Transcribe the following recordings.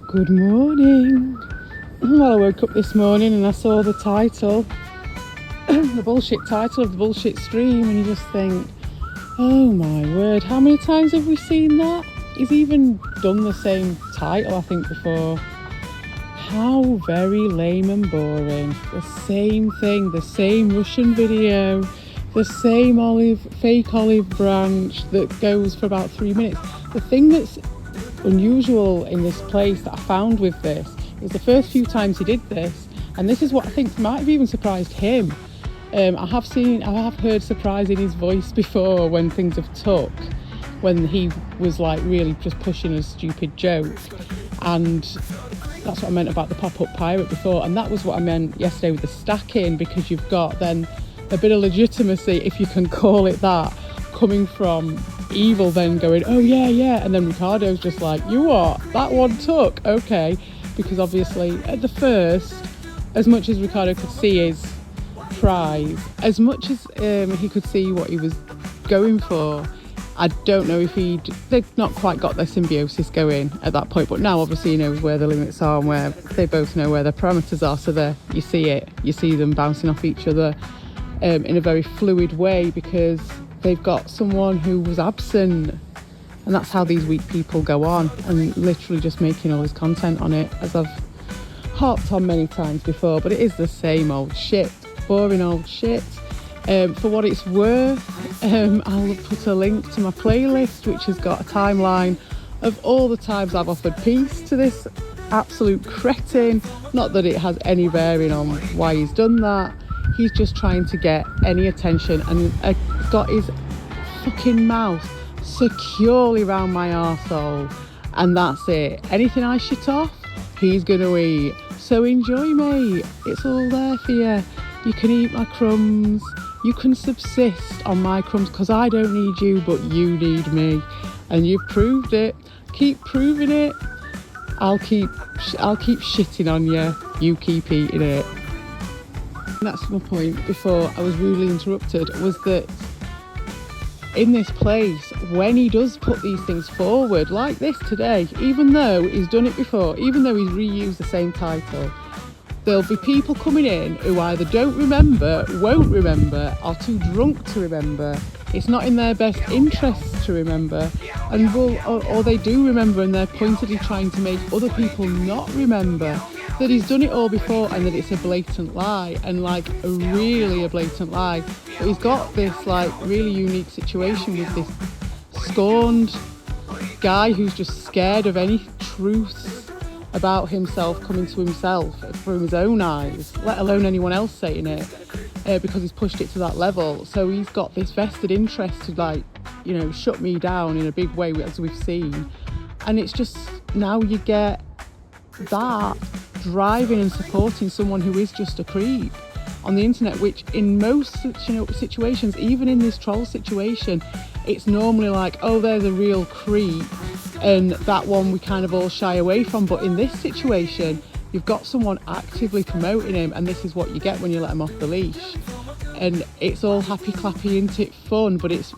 Good morning. Well, I woke up this morning and I saw the title, the bullshit title of the bullshit stream, and you just think, oh my word, how many times have we seen that? He's even done the same title, I think, before. How very lame and boring. The same thing, the same Russian video, the same fake olive branch that goes for about 3 minutes. The thing that's unusual in this place that I found with this is the first few times he did this, and this is what I think might have even surprised him. I have heard surprise in his voice before when things have took, when he was like really just pushing a stupid joke, and that's what I meant about the pop-up pirate before, and that was what I meant yesterday with the stacking, because you've got then a bit of legitimacy, if you can call it that, coming from Evil then going, oh yeah, and then Ricardo's just like, you what? That one took? Okay. Because obviously at the first, as much as Ricardo could see his prize, as much as he could see what he was going for, I don't know if they'd not quite got their symbiosis going at that point, but now obviously he knows where the limits are and where they both know where their parameters are, so you see them bouncing off each other in a very fluid way, because they've got someone who was absent, and that's how these weak people go on, and literally just making all this content on it, as I've harped on many times before. But it is the same old shit, boring old shit. For what it's worth, I'll put a link to my playlist, which has got a timeline of all the times I've offered peace to this absolute cretin. Not that it has any bearing on why he's done that. He's just trying to get any attention, and got his fucking mouth securely round my arsehole, and that's it. Anything I shit off, he's gonna eat. So enjoy, mate. It's all there for you. You can eat my crumbs. You can subsist on my crumbs, because I don't need you, but you need me, and you've proved it. Keep proving it. I'll keep shitting on you. You keep eating it. And that's my point before I was rudely interrupted, was that in this place, when he does put these things forward, like this today, even though he's done it before, even though he's reused the same title, there'll be people coming in who either don't remember, won't remember, are too drunk to remember. It's not in their best interests to remember, and or they do remember, and they're pointedly trying to make other people not remember that he's done it all before, and that it's a blatant lie, and like a blatant lie. But he's got this like really unique situation with this scorned guy who's just scared of any truth about himself coming to himself from his own eyes, let alone anyone else saying it, because he's pushed it to that level. So he's got this vested interest to shut me down in a big way, as we've seen. And it's just, now you get that driving and supporting someone who is just a creep on the internet, which in most situations, even in this troll situation, it's normally like, oh, there's a real creep, and that one we kind of all shy away from. But in this situation, you've got someone actively promoting him, and this is what you get when you let him off the leash. And it's all happy clappy, isn't it, fun, but it's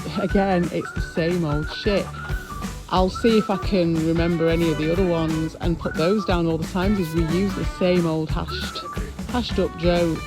the same old shit. I'll see if I can remember any of the other ones and put those down. All the times he's reused the same old hashed up joke.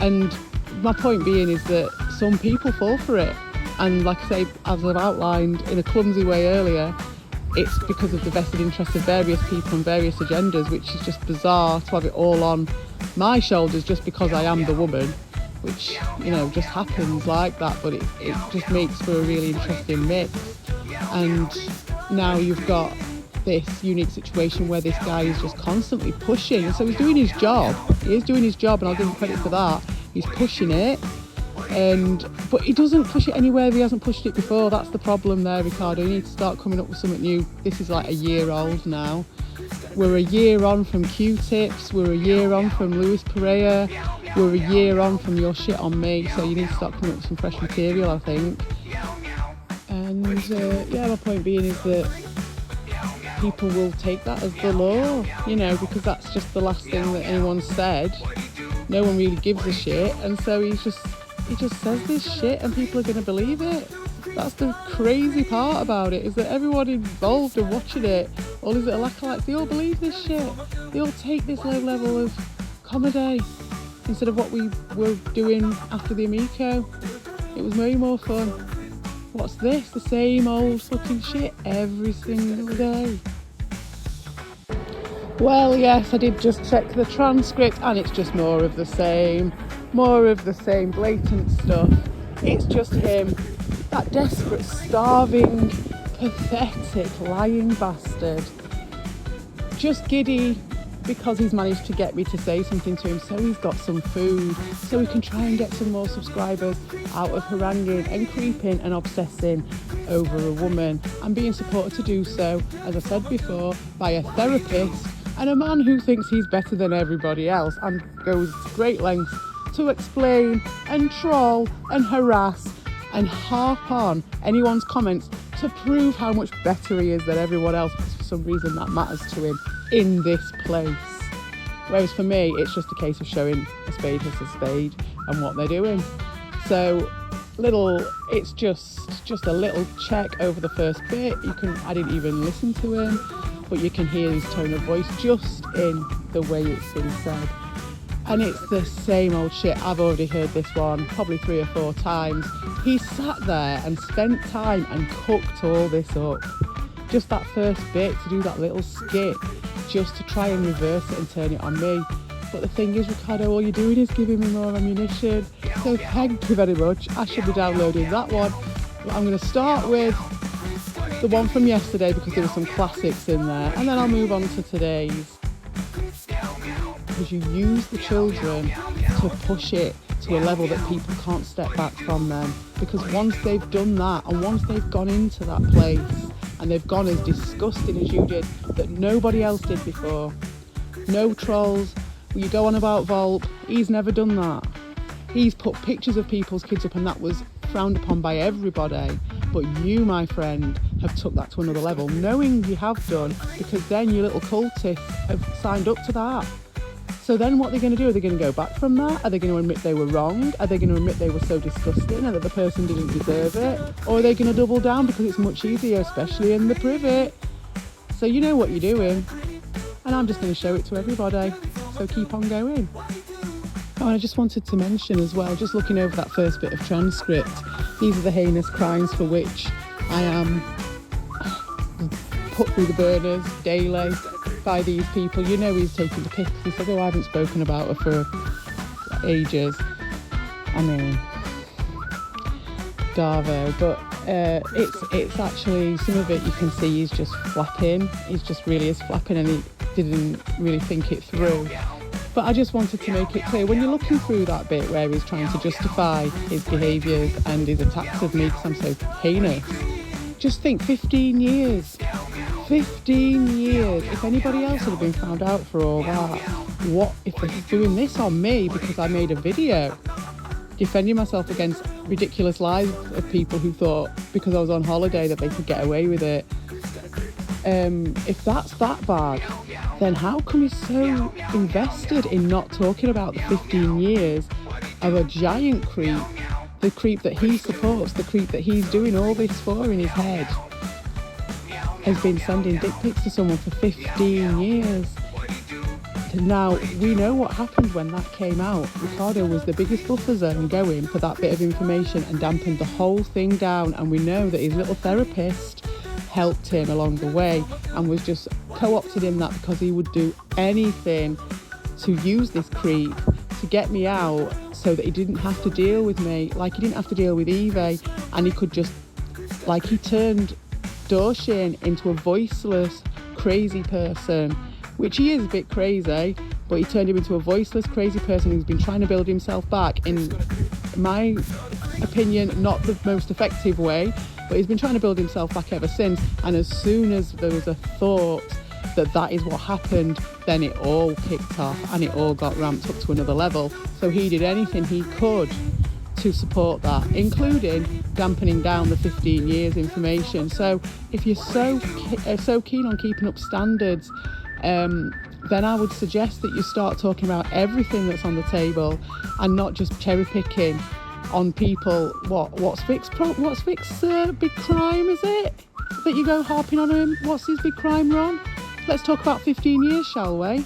And my point being is that some people fall for it, and like I say, as I've outlined in a clumsy way earlier, it's because of the vested interest of various people and various agendas, which is just bizarre to have it all on my shoulders just because I am the woman, which just happens like that. But it just makes for a really interesting mix. And now you've got this unique situation where this guy is just constantly pushing, and so he's doing his job. He is doing his job, and I'll give him credit for that. He's pushing it, but he doesn't push it anywhere he hasn't pushed it before. That's the problem there, Ricardo. You need to start coming up with something new. This is like a year old now. We're a year on from Q-tips. We're a year on from Luis Pereira. We're a year on from your shit on me. So you need to start coming up with some fresh material, I think. And my point being is that people will take that as the law, because that's just the last thing that anyone said. No one really gives a shit, and so he just says this shit, and people are going to believe it. That's the crazy part about it, is that everyone involved in watching it, all these little acolytes, they all believe this shit. They all take this low level of comedy instead of what we were doing after the Amico. It was way more fun. What's this? The same old fucking shit every single day. Well, yes, I did just check the transcript and it's just more of the same blatant stuff. It's just him, that desperate, starving, pathetic, lying bastard. Just giddy because he's managed to get me to say something to him, so he's got some food, so he can try and get some more subscribers out of haranguing and creeping and obsessing over a woman, and being supported to do so, as I said before, by a therapist and a man who thinks he's better than everybody else and goes to great lengths to explain and troll and harass and harp on anyone's comments to prove how much better he is than everyone else, because for some reason that matters to him in this place. Whereas for me, it's just a case of showing a spade is a spade and what they're doing. So it's just a little check over the first bit. I didn't even listen to him, but you can hear his tone of voice just in the way it's been said. And it's the same old shit. I've already heard this one probably 3 or 4 times. He sat there and spent time and cooked all this up. Just that first bit, to do that little skit, just to try and reverse it and turn it on me. But the thing is, Ricardo, all you're doing is giving me more ammunition. So thank you very much. I should be downloading that one. But I'm going to start with the one from yesterday because there were some classics in there. And then I'll move on to today's. Because you use the children to push it to a level that people can't step back from them. Because once they've done that, and once they've gone into that place, and they've gone as disgusting as you did, that nobody else did before. No trolls. You go on about Volp, he's never done that. He's put pictures of people's kids up and that was frowned upon by everybody. But you, my friend, have took that to another level, knowing you have done, because then you little cultists have signed up to that. So then what are they going to do? Are they going to go back from that? Are they going to admit they were wrong? Are they going to admit they were so disgusting and that the person didn't deserve it? Or are they going to double down because it's much easier, especially in the privet? So you know what you're doing. And I'm just going to show it to everybody. So keep on going. Oh, and I just wanted to mention as well, just looking over that first bit of transcript, these are the heinous crimes for which I am put through the burners daily by these people. You know he's taking the piss. He said, oh, I haven't spoken about her for ages. I mean, Darvo. But it's actually, some of it you can see he's just flapping. He's just really is flapping and he didn't really think it through. But I just wanted to make it clear, when you're looking through that bit where he's trying to justify his behaviours and his attacks of me because I'm so heinous, just think 15 years. 15 years. If anybody else had been found out for all that, what if they're doing this on me because I made a video defending myself against ridiculous lies of people who thought because I was on holiday that they could get away with it. If that's that bad, then how come he's so invested in not talking about the 15 years of a giant creep, the creep that he supports, the creep that he's doing all this for in his head, has been sending dick pics to someone for 15 years. Now, we know what happened when that came out. Ricardo was the biggest buffer zone going for that bit of information and dampened the whole thing down, and we know that his little therapist helped him along the way and was just co-opted him that because he would do anything to use this creep to get me out so that he didn't have to deal with me, like he didn't have to deal with Eve, and he could just, like, he turned Dorshin into a voiceless, crazy person, which he is a bit crazy, but he turned him into a voiceless, crazy person who's been trying to build himself back, in my opinion, not the most effective way, but he's been trying to build himself back ever since. And as soon as there was a thought that that is what happened, then it all kicked off and it all got ramped up to another level. So he did anything he could to support that, including dampening down the 15 years information. So if you're so keen on keeping up standards, then I would suggest that you start talking about everything that's on the table and not just cherry picking on people. What's Vic's big crime, is it? That you go harping on him? What's his big crime, Ron? Let's talk about 15 years, shall we?